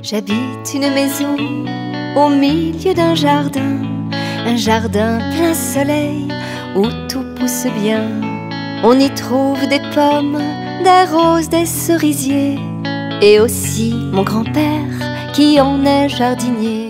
J'habite une maison au milieu d'un jardin, un jardin plein soleil où tout pousse bien. On y trouve des pommes, des roses, des cerisiers, et aussi mon grand-père qui en est jardinier.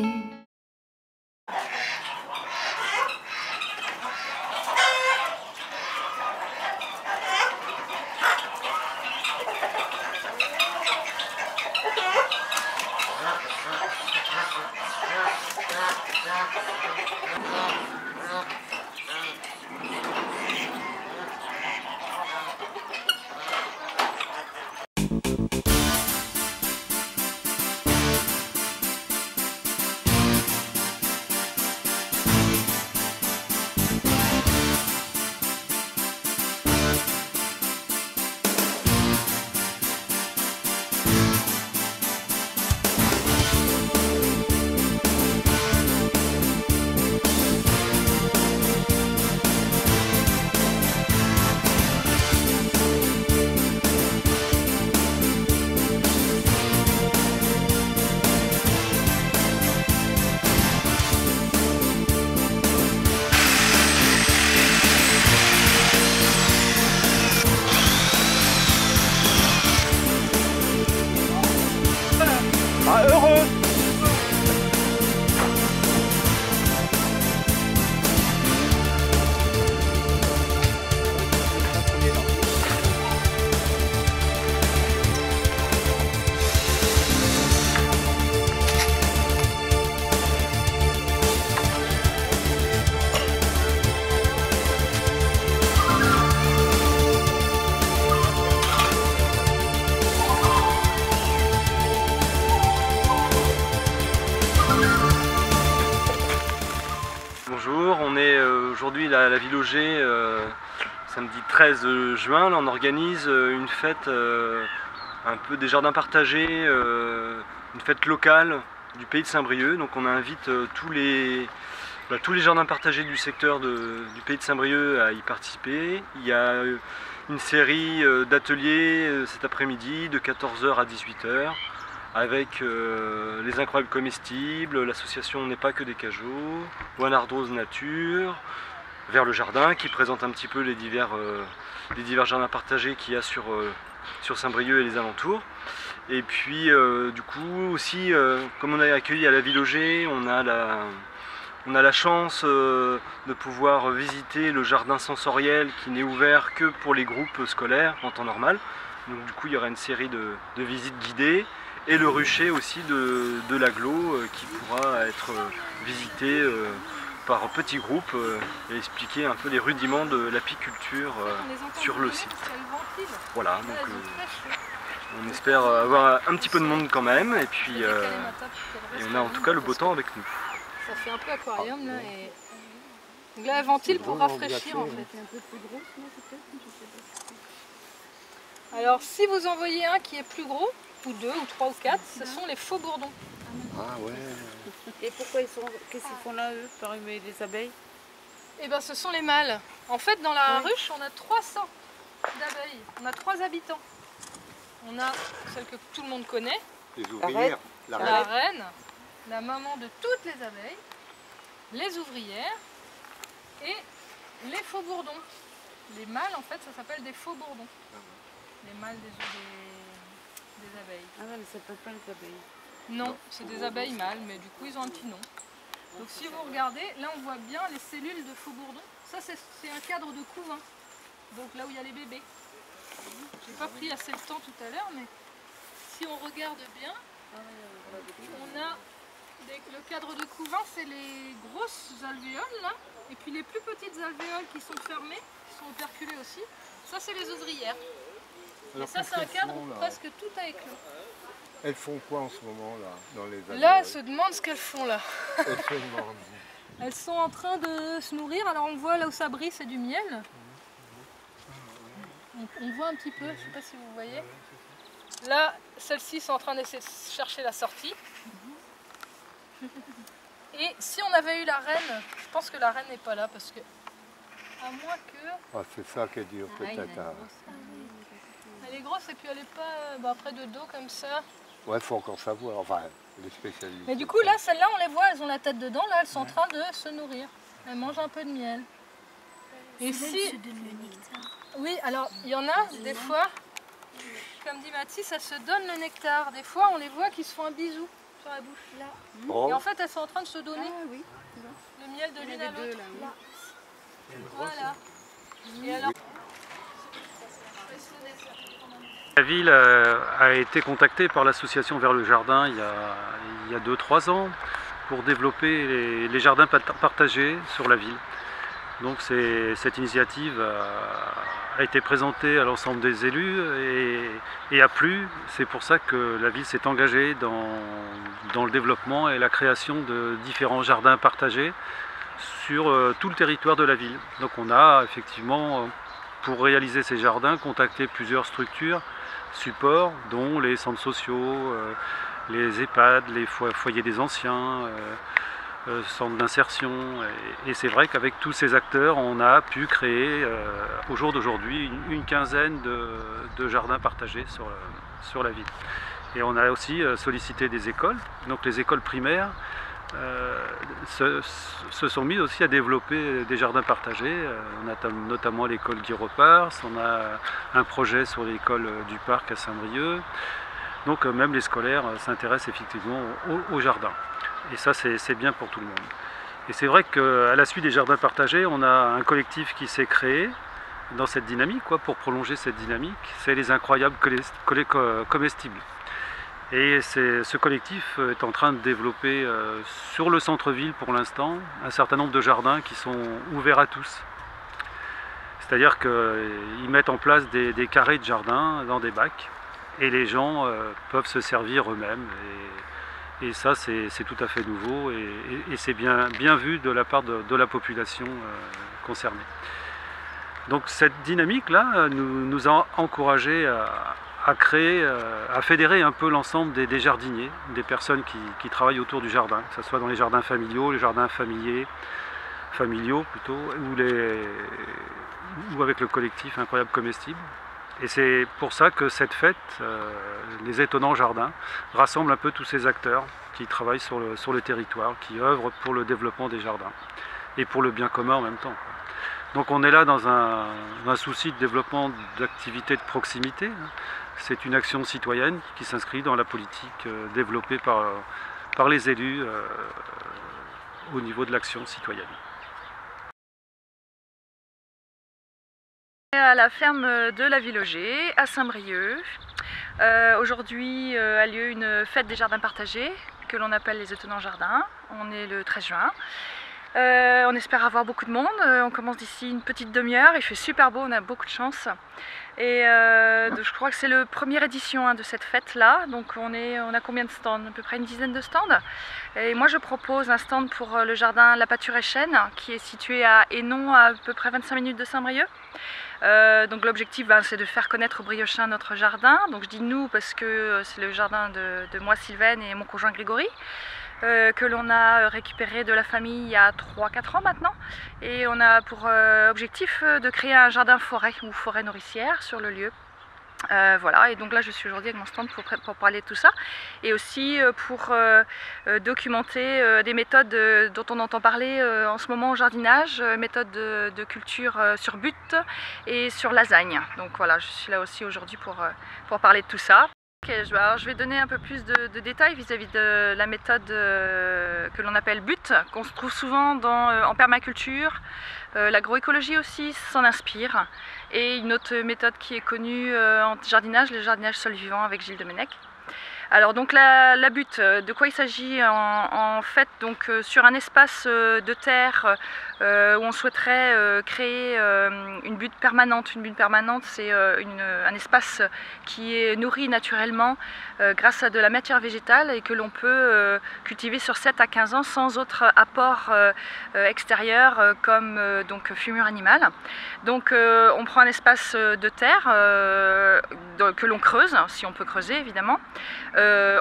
Heureux. Bonjour, on est aujourd'hui à la Ville Auger, samedi 13 juin. Là, on organise une fête un peu des jardins partagés, une fête locale du pays de Saint-Brieuc. Donc on invite tous les jardins partagés du secteur du pays de Saint-Brieuc à y participer. Il y a une série d'ateliers cet après-midi de 14 h à 18 h. Avec les incroyables comestibles, l'association N'est pas que des cajots, Wanardrose Nature, Vers le jardin qui présente un petit peu les divers jardins partagés qu'il y a sur Saint-Brieuc et les alentours. Et puis du coup aussi, comme on est accueilli à la Ville Auger, on a la chance de pouvoir visiter le jardin sensoriel qui n'est ouvert que pour les groupes scolaires en temps normal. Donc du coup il y aura une série de visites guidées. Et le rucher aussi de l'agglo qui pourra être visité par petits groupes et expliquer un peu les rudiments de l'apiculture sur le site. Voilà, donc on espère avoir un petit peu de monde quand même et puis et on a en tout cas le beau temps avec nous. Ça fait un peu aquarium là et donc là elle ventile pour rafraîchir en fait. Alors si vous en voyez un qui est plus gros, ou 2, ou 3, ou 4, ce sont les faux bourdons. Ah ouais. Et pourquoi qu'est-ce qu'ils font là eux, parmi les abeilles? Eh bien ce sont les mâles. En fait dans la ruche on a 300 d'abeilles, on a 3 habitants. On a celle que tout le monde connaît, Les ouvrières, la reine, la maman de toutes les abeilles, les ouvrières et les faux bourdons. Les mâles en fait ça s'appelle des faux bourdons. Les mâles des abeilles. Ah ouais, mais ça s'appelle pas les abeilles. Non, c'est des abeilles mâles, mais du coup ils ont un petit nom. Donc si vous regardez, là on voit bien les cellules de faux bourdons. Ça c'est un cadre de couvain, donc là où il y a les bébés. J'ai pas pris assez le temps tout à l'heure, mais si on regarde bien, on a le cadre de couvain, c'est les grosses alvéoles là, et puis les plus petites alvéoles qui sont fermées, qui sont operculées aussi, ça c'est les ouvrières. Et ça c'est un cadre où presque tout a éclos. Elles font quoi en ce moment là dans les abeilles? Là elles se demandent ce qu'elles font là. Elles se demandent. Elles sont en train de se nourrir, alors on voit là où ça brille c'est du miel. On voit un petit peu, je ne sais pas si vous voyez. Là, celles-ci sont en train d'essayer de chercher la sortie. Et si on avait eu la reine, je pense que la reine n'est pas là parce que, à moins que... Ah, c'est ça qui est dur peut-être. Elle est grosse et puis elle n'est pas près de dos comme ça. Ouais, faut encore savoir, enfin, les spécialistes. Mais du coup, là, celles-là, on les voit, elles ont la tête dedans, là, elles sont en train de se nourrir. Elles mangent un peu de miel. Et si... Oui, alors, il y en a, des fois, comme dit Mathis, ça se donne le nectar. Des fois, on les voit qui se font un bisou sur la bouche. Là. Oh. Et en fait, elles sont en train de se donner oui. le miel de l'une à l'autre. Voilà. Et alors... La ville a été contactée par l'association Vers le Jardin il y a 2-3 ans pour développer les jardins partagés sur la ville. Donc cette initiative a été présentée à l'ensemble des élus et a plu. C'est pour ça que la ville s'est engagée dans le développement et la création de différents jardins partagés sur tout le territoire de la ville. Donc on a effectivement, pour réaliser ces jardins, contacté plusieurs structures, supports, dont les centres sociaux, les EHPAD, les foyers des anciens, centres d'insertion. Et c'est vrai qu'avec tous ces acteurs, on a pu créer au jour d'aujourd'hui une quinzaine de jardins partagés sur la ville. Et on a aussi sollicité des écoles, donc les écoles primaires se sont mis aussi à développer des jardins partagés. On a notamment l'école Guy Repars, on a un projet sur l'école du parc à Saint-Brieuc. Donc même les scolaires s'intéressent effectivement au jardin. Et ça, c'est bien pour tout le monde. Et c'est vrai qu'à la suite des jardins partagés, on a un collectif qui s'est créé dans cette dynamique, pour prolonger cette dynamique. C'est les incroyables comestibles. Et ce collectif est en train de développer sur le centre-ville pour l'instant un certain nombre de jardins qui sont ouverts à tous. C'est-à-dire qu'ils mettent en place des carrés de jardin dans des bacs et les gens peuvent se servir eux-mêmes. Et ça, c'est tout à fait nouveau et c'est bien vu de la part de la population concernée. Donc cette dynamique-là nous a encouragés à créer, à fédérer un peu l'ensemble des jardiniers, des personnes qui travaillent autour du jardin, que ce soit dans les jardins familiaux, les jardins familiaux plutôt, ou avec le collectif Incroyable Comestible. Et c'est pour ça que cette fête, les étonnants jardins, rassemble un peu tous ces acteurs qui travaillent sur le territoire, qui œuvrent pour le développement des jardins et pour le bien commun en même temps. Donc on est là dans un souci de développement d'activités de proximité. C'est une action citoyenne qui s'inscrit dans la politique développée par les élus au niveau de l'action citoyenne. À la ferme de la Villogée, à Saint-Brieuc. Aujourd'hui a lieu une fête des jardins partagés que l'on appelle les étonnants jardins. On est le 13 juin. On espère avoir beaucoup de monde. On commence d'ici une petite demi-heure. Il fait super beau, on a beaucoup de chance. Et donc je crois que c'est la première édition de cette fête-là. Donc on a combien de stands? À peu près une dizaine de stands. Et moi je propose un stand pour le jardin La Pâture et Chêne qui est situé à Hénon, à peu près 25 minutes de Saint-Brieuc. Donc l'objectif c'est de faire connaître aux Briochins notre jardin. Donc je dis nous parce que c'est le jardin de moi Sylvaine et mon conjoint Grégory. Que l'on a récupéré de la famille il y a 3-4 ans maintenant. Et on a pour objectif de créer un jardin forêt ou forêt nourricière sur le lieu. Voilà, et donc là je suis aujourd'hui avec mon stand pour parler de tout ça et aussi pour documenter des méthodes dont on entend parler en ce moment au jardinage, méthodes de culture sur butte et sur lasagne. Donc voilà, je suis là aussi aujourd'hui pour parler de tout ça. Okay, alors je vais donner un peu plus de détails vis-à-vis de la méthode que l'on appelle butte, qu'on se trouve souvent en permaculture. L'agroécologie aussi s'en inspire. Et une autre méthode qui est connue en jardinage, le jardinage sol vivant avec Gilles Domenech. Alors donc la butte, de quoi il s'agit en fait donc sur un espace de terre où on souhaiterait créer une butte permanente. Une butte permanente, c'est un espace qui est nourri naturellement grâce à de la matière végétale et que l'on peut cultiver sur 7 à 15 ans sans autre apport extérieur comme donc fumure animale. Donc on prend un espace de terre que l'on creuse, si on peut creuser évidemment.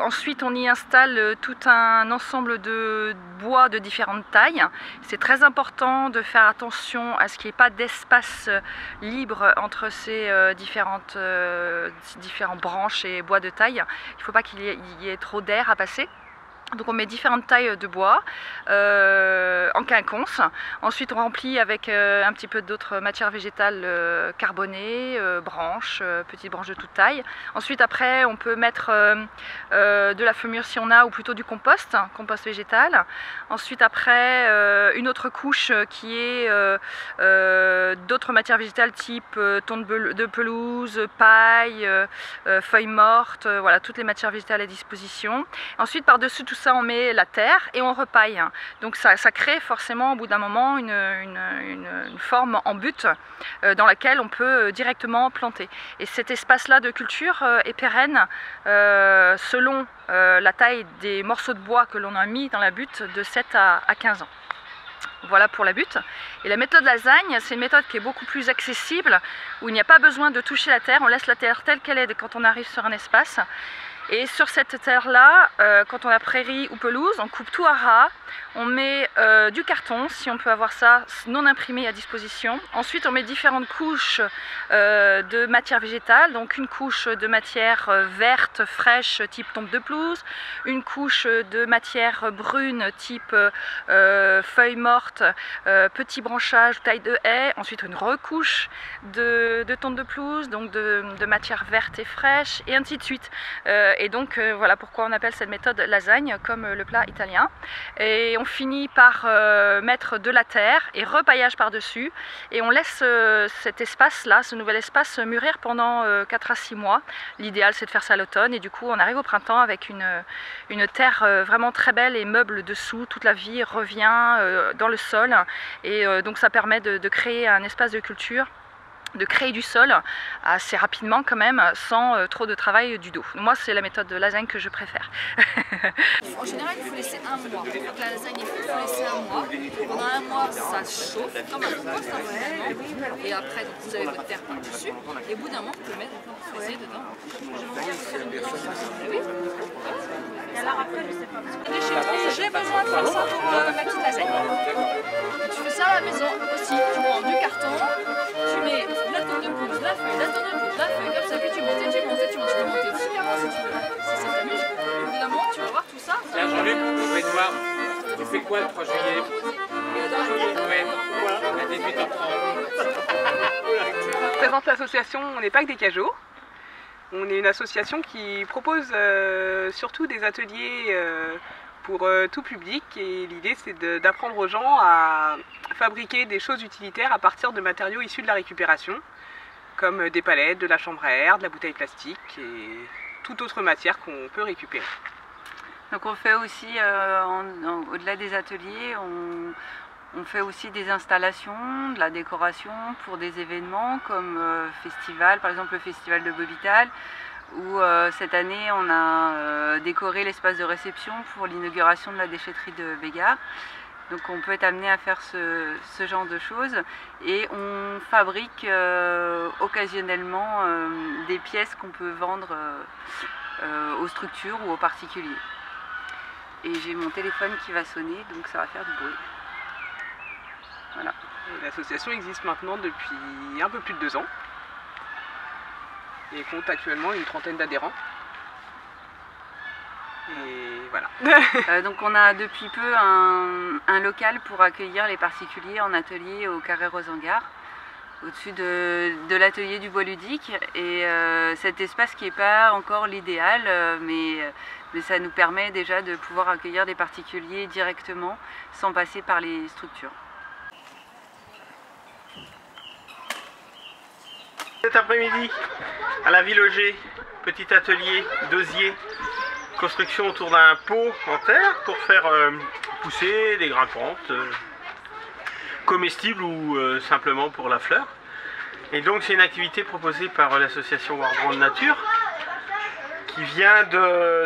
Ensuite on y installe tout un ensemble de bois de différentes tailles. C'est très important important de faire attention à ce qu'il n'y ait pas d'espace libre entre ces différentes branches et bois de taille. Il ne faut pas qu'il y ait trop d'air à passer. Donc on met différentes tailles de bois en quinconce. Ensuite on remplit avec un petit peu d'autres matières végétales carbonées, branches, petites branches de toute taille. Ensuite après on peut mettre de la saumure si on a, ou plutôt du compost végétal. Ensuite après une autre couche qui est d'autres matières végétales type tonte de pelouse, paille, feuilles mortes, voilà, toutes les matières végétales à disposition. Ensuite par-dessus tout ça on met la terre et on repaille. Donc ça crée forcément au bout d'un moment une forme en butte dans laquelle on peut directement planter. Et cet espace-là de culture est pérenne selon la taille des morceaux de bois que l'on a mis dans la butte de 7 à 15 ans. Voilà pour la butte. Et la méthode lasagne, c'est une méthode qui est beaucoup plus accessible, où il n'y a pas besoin de toucher la terre, on laisse la terre telle qu'elle est quand on arrive sur un espace. Et sur cette terre-là, quand on a prairie ou pelouse, on coupe tout à ras, on met du carton, si on peut avoir ça, non imprimé à disposition. Ensuite, on met différentes couches de matière végétale, donc une couche de matière verte, fraîche, type tombe de pelouse, une couche de matière brune, type feuilles mortes, petits branchages, taille de haie, ensuite une recouche de tombe de pelouse, donc de matière verte et fraîche, et ainsi de suite. Et donc voilà pourquoi on appelle cette méthode lasagne, comme le plat italien. Et on finit par mettre de la terre et repaillage par-dessus. Et on laisse cet espace-là, ce nouvel espace, mûrir pendant 4 à 6 mois. L'idéal c'est de faire ça à l'automne. Et du coup on arrive au printemps avec une terre vraiment très belle et meuble dessous. Toute la vie revient dans le sol. Et donc ça permet de créer un espace de culture, de créer du sol assez rapidement quand même, sans trop de travail du dos. Moi c'est la méthode de lasagne que je préfère. En général il faut laisser un mois. Pour que la lasagne est faite, il faut laisser un mois. Pendant un mois ça chauffe comme un compost finalement. Et après donc, vous avez votre terre par-dessus. Et au bout d'un mois vous pouvez mettre un fraisier dedans. Et alors après, je sais pas. J'ai besoin de faire ça pour ma petite lasagne. Tu fais ça à la maison aussi. Tu prends du carton, tu mets la tonte de pelouse, la feuille, la tonte de pelouse, la feuille, comme ça, puis tu montes et tu montes et tu montes. Tu peux monter aussi bien si tu veux. Si ça t'amuse. Évidemment, tu vas voir tout ça. Tiens, Jean-Luc, vous pouvez voir. Tu fais quoi le 3 juillet? Ouais, à 18h30. Je présente l'association On n'est pas que des cajots. On est une association qui propose surtout des ateliers pour tout public, et l'idée c'est d'apprendre aux gens à fabriquer des choses utilitaires à partir de matériaux issus de la récupération, comme des palettes, de la chambre à air, de la bouteille plastique et toute autre matière qu'on peut récupérer. Donc on fait aussi, au-delà des ateliers, on fait aussi des installations, de la décoration pour des événements comme festival, par exemple le festival de Bobital, où cette année on a décoré l'espace de réception pour l'inauguration de la déchetterie de Bégard. Donc on peut être amené à faire ce genre de choses, et on fabrique occasionnellement des pièces qu'on peut vendre aux structures ou aux particuliers. Et j'ai mon téléphone qui va sonner, donc ça va faire du bruit. Voilà. L'association existe maintenant depuis un peu plus de 2 ans et compte actuellement une 30aine d'adhérents. Et voilà. Donc on a depuis peu un local pour accueillir les particuliers en atelier au Carré Rosengar, au-dessus de l'atelier du bois ludique. Et cet espace qui n'est pas encore l'idéal, mais ça nous permet déjà de pouvoir accueillir des particuliers directement sans passer par les structures. Cet après-midi, à la Ville-Auger, petit atelier d'osier, construction autour d'un pot en terre pour faire pousser des grimpantes comestibles ou simplement pour la fleur. Et donc c'est une activité proposée par l'association Warbrand Nature qui vient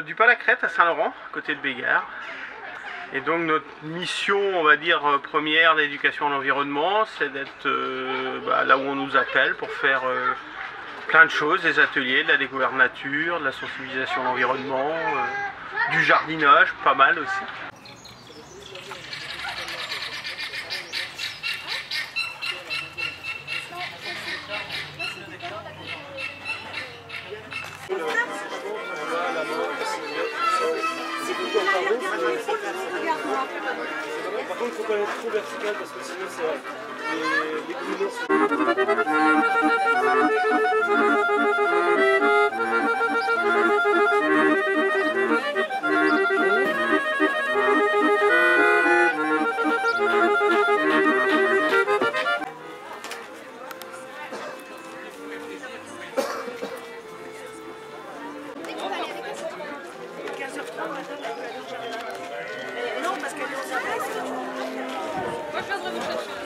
du Pas-la-Crête à Saint-Laurent, côté de Bégard. Et donc notre mission, on va dire, première d'éducation à l'environnement, c'est d'être là où on nous appelle pour faire plein de choses, des ateliers, de la découverte nature, de la sensibilisation à l'environnement, du jardinage, pas mal aussi. Par contre, il ne faut pas être trop vertical parce que sinon les couleurs sont... Non, parce qu'elle est aux adresses. Moi, je viendrai vous chercher.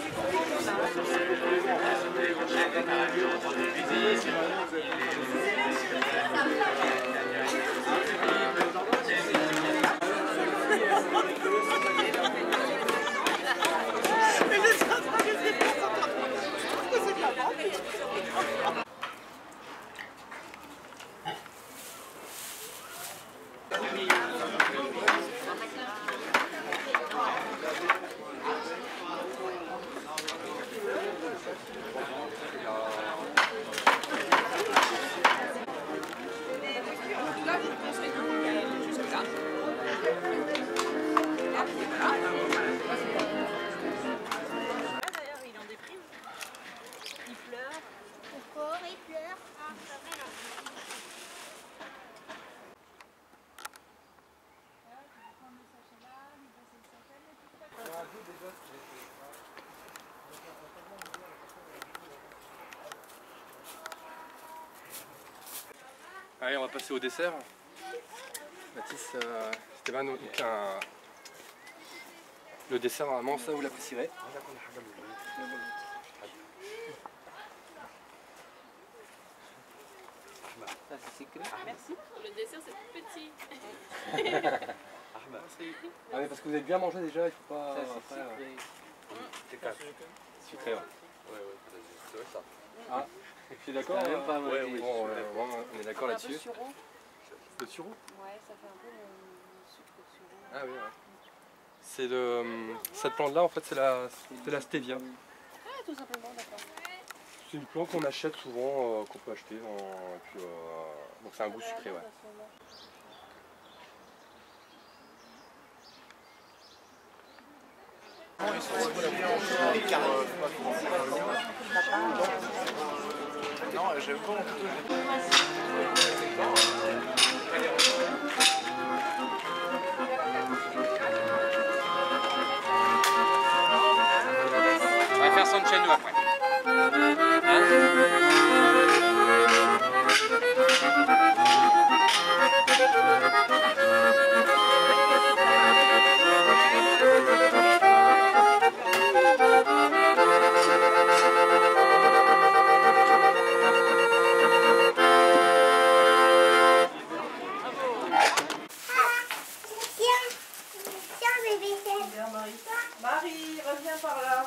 Allez, on va passer au dessert. Mathis, Stéphane, donc le dessert, normalement, ça vous l'apprécierez. Merci. Le dessert, c'est petit. Ah mais parce que vous avez bien mangé déjà, il faut pas... C'est sucré, ouais. Ouais, ça. Ah, tu es d'accord? Ouais, on est d'accord là-dessus. Le sureau? Le sureau? Ouais, ça fait un peu le sucre de sureau. Ah oui, ouais. C'est cette plante-là, en fait, c'est la stevia. Ah, tout simplement, d'accord. C'est une plante qu'on achète souvent, qu'on peut acheter. Et puis, donc c'est un goût sucré, ouais. Non, j'aime pas. On va faire son chez nous après. Marie, reviens par là.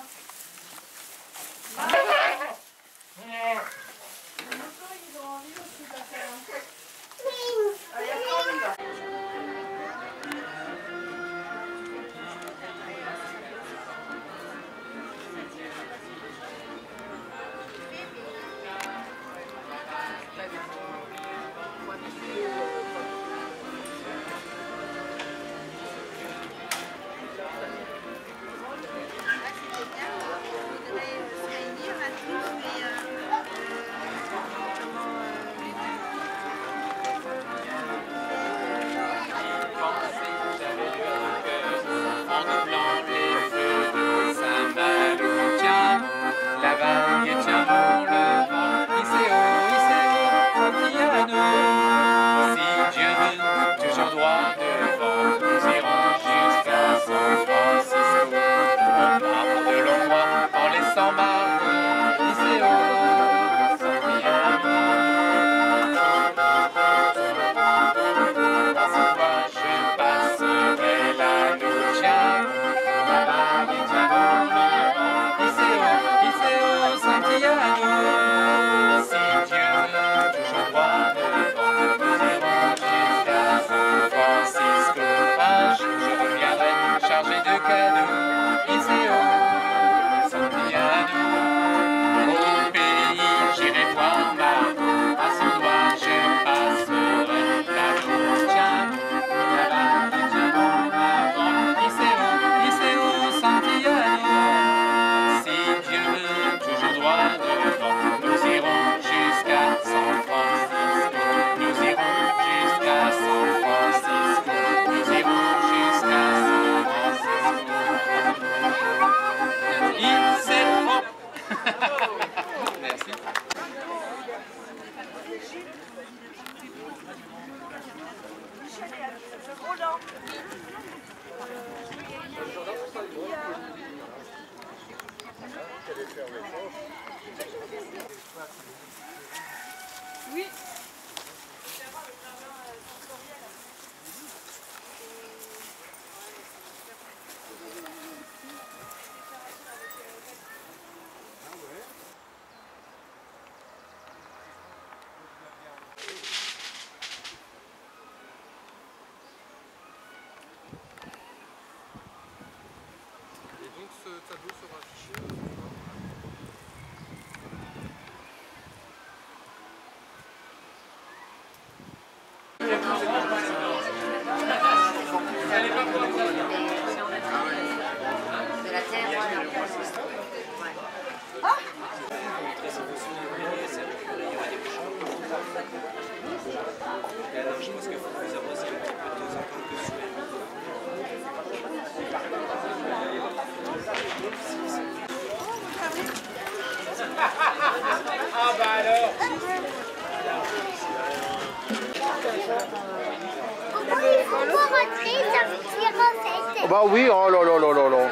je pense qu'il faut vous arroser un petit peu de temps en temps que sous. Ah bah alors. Oh bah oui, oh là là là là là.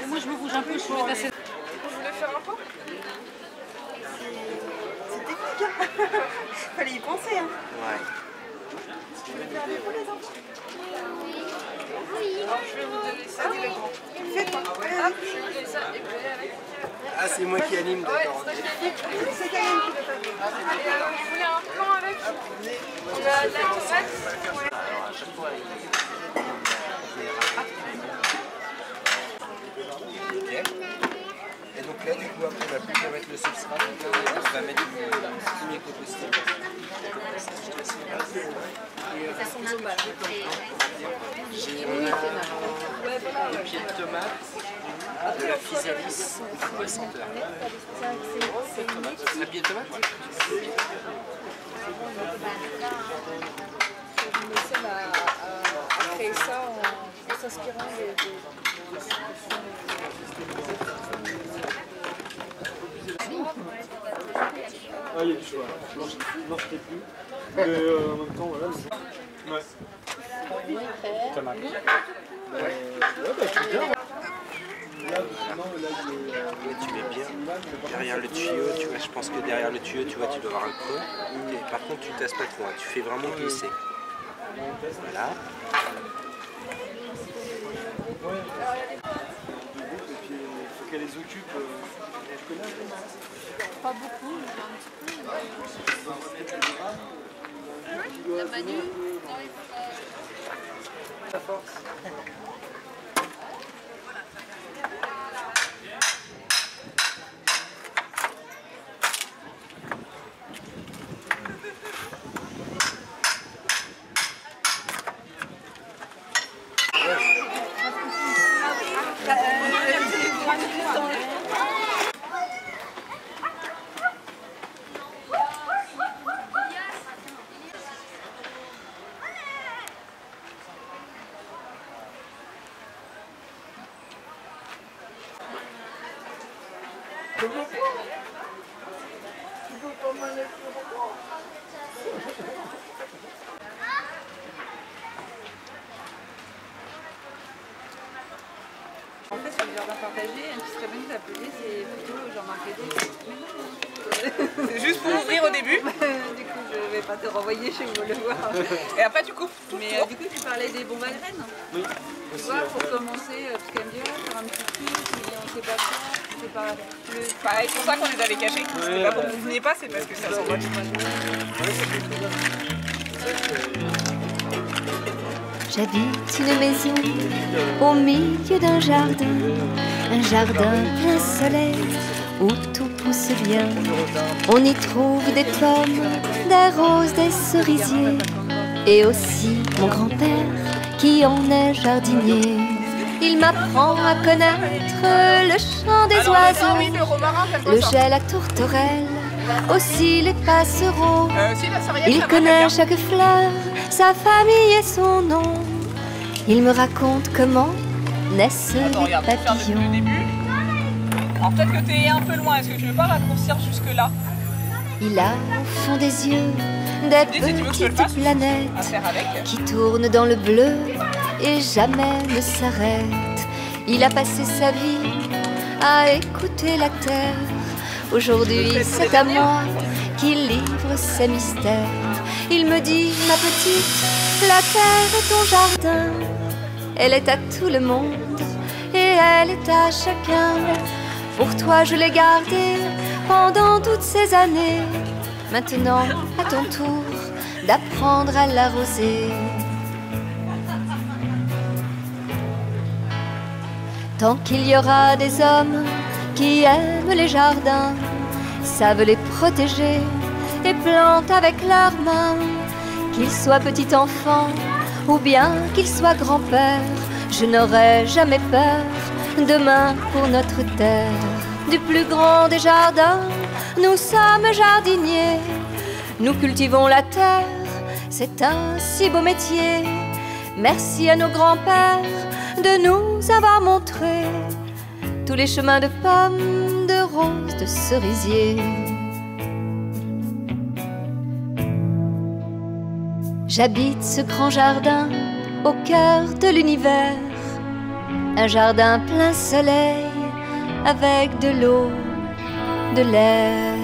Moi je me bouge un peu, je suis assez... Vous voulez faire un pot? C'est technique, hein. Fallait y penser, hein. Ouais. Tu veux faire des roues, les enfants? Oui. Alors, je vais vous donner ça. Faites-moi. Hop, je vais vous donner ça et vous allez avec. Ah, c'est moi qui anime, d'accord. C'est Karen qui veut faire. Et alors, vous voulez un plan avec? On a de la tomate. Alors, à chaque fois, et donc là, du coup, après, on va plus qu'à mettre le substrat. On va mettre du premier composting. Ça sent bien mal. On a des pieds de tomate, de la physalis, du poisson-terre. Un pied de tomate? Je me sers à créer ça en s'inspirant des Ah, il y a du choix. Je ne marcherai plus. Mais en même temps, voilà. Ouais. Ça marche. Ouais, bah, c'est bien. Là, tu mets bien derrière le tuyau, tu vois, je pense que derrière le tuyau, tu vois, tu dois avoir un creux. Et par contre, tu tasses pas trop, hein, tu fais vraiment glisser. Voilà. Il faut qu'elle les occupe. Je connais un peu. Pas beaucoup, mais un petit peu. La Manu? Non, il faut pas. La force. En fait, sur le jardin partagé, un qui serait bien de l'appeler, c'est plutôt le jardin PD. C'est juste pour ouvrir au début. Du coup, je vais pas te renvoyer chez vous le voir. Et après, tu coupes. Mais du coup, tu parlais des bombes à graines. Oui. Tu vois, pour commencer, parce qu'elle me dit, faire un petit truc, si on sait pas faire, c'est pas le... Pareil, c'est pour ça qu'on les avait cachés. C'est pas pour que vous veniez pas, c'est parce que ça s'envoie. J'habite une maison au milieu d'un jardin plein soleil où tout pousse bien. On y trouve des pommes, des roses, des cerisiers, et aussi mon grand-père qui en est jardinier. Il m'apprend à connaître le chant des oiseaux, le gel à tourterelle, aussi les passereaux. Il connaît chaque fleur, sa famille et son nom. Il me raconte comment naissent les papillons. Alors peut-être que tu es un peu loin, est-ce que tu veux pas raccourcir jusque là? Il a au fond des yeux des petites planètes qui tournent dans le bleu et jamais ne s'arrêtent. Il a passé sa vie à écouter la terre. Aujourd'hui, c'est à moi qu'il livre ses mystères. Il me dit, ma petite, la terre est ton jardin. Elle est à tout le monde et elle est à chacun. Pour toi, je l'ai gardée pendant toutes ces années. Maintenant, à ton tour d'apprendre à l'arroser. Tant qu'il y aura des hommes qui aiment les jardins, savent les protéger et plantent avec leurs mains, qu'ils soient petits enfants ou bien qu'ils soient grands-pères, je n'aurai jamais peur demain pour notre terre. Du plus grand des jardins, nous sommes jardiniers, nous cultivons la terre, c'est un si beau métier. Merci à nos grands-pères de nous avoir montré tous les chemins de pommes, de roses, de cerisiers. J'habite ce grand jardin au cœur de l'univers, un jardin plein soleil avec de l'eau, de l'air.